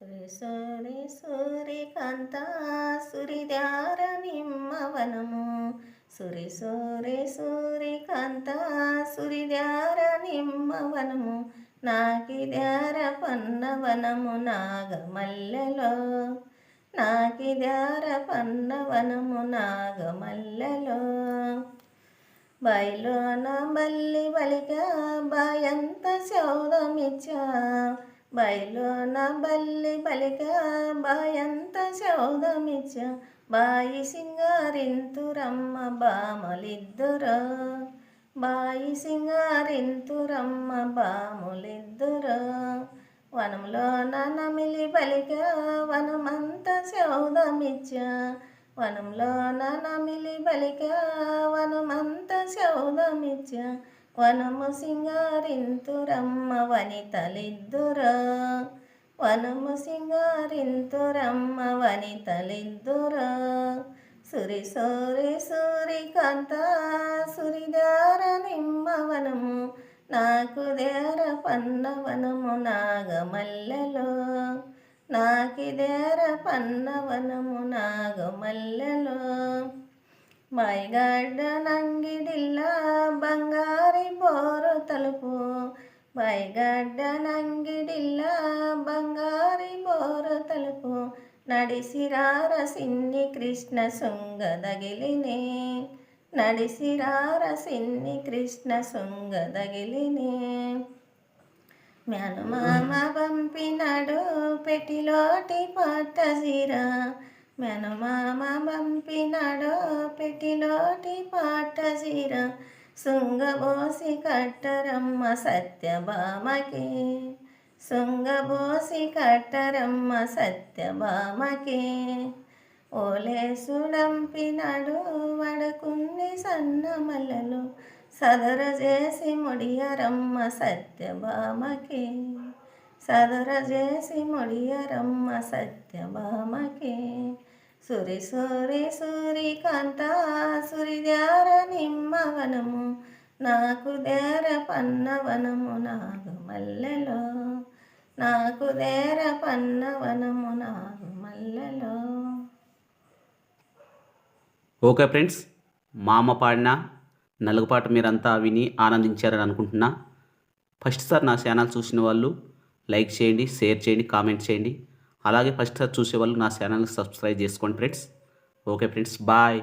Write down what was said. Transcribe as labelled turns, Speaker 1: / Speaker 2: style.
Speaker 1: సూరి సూరికాంత సురిద్యార నిమ్మవనము సూరికాంత సురిద్యార నిమ్మవనము నాకిద్యార పన్నవనము నాగమల్లెలో నాకిద్యార పన్నవనము నాగమల్లెలో బయలోన బల్లి బలిక బాయంత శౌదమిచ్చా బయలోన బల్లి బలిక బాయంత శౌదమిచ్చ బాయి సింగారింతురమ్మ బామలిద్దరు బాయి సింగారింతురమ్మ బాములిద్దరు వనంలోన నమిలి బలిక వనమంత శౌదమిచ్చ వనంలోన నమిలి బలిక వనమంత శౌదమిచ్చ వనము సింగారింతురమ్మ వనితలిద్దురా వనము సింగారింతురమ్మ వనితలిద్దురా సూరికాంత సురిద్యార నిమ్మవనము నాకుద్యార పన్నవనము నాగమల్లెలో నాకిద్యార పన్నవనము నాగమల్లెలో మైగడ్డ నంగిడిల్ల బంగారి బోరు తలుపు మైగడ్డ నంగిడిల్ల బంగారి బోరు తలుపు నడిసిరార సిన్ని కృష్ణ శృంగదగిలినే నడిసిరార సిన్ని కృష్ణ శృంగదగిలినే మేనమామ పంపినాడు పెట్టిలోటి పట్టజీరా మేనమామ పంపినాడు పెట్టిలోటి పట్టజీర శృంగబోసి కట్టరమ్మ సత్యభామకి శృంగబోసి కట్టరమ్మ సత్యభామకి ఓలేసుడంపినాడు వడకున్ని సన్నమల్లలు సదర చేసి ముడియరమ్మ సత్యభామకి సదర చేసి ముడియరమ్మ సత్యభామకి సూరికాంత సురిద్యార నిమ్మవనము నాకుద్యార పన్నవనము నాగమల్లెలో నాకుద్యార పన్నవనము నాగమల్లెలో.
Speaker 2: ఓకే ఫ్రెండ్స్, మా అమ్మ పాడిన నలుగుపాట మీరంతా విని ఆనందించారని అనుకుంటున్నా. ఫస్ట్ సార్ నా ఛానల్ చూసిన వాళ్ళు లైక్ చేయండి, షేర్ చేయండి, కామెంట్ చేయండి. అలాగే ఫస్ట్ సార్ చూసేవాళ్ళు నా ఛానల్ని సబ్స్క్రైబ్ చేసుకోండి ఫ్రెండ్స్. Okay friends, bye.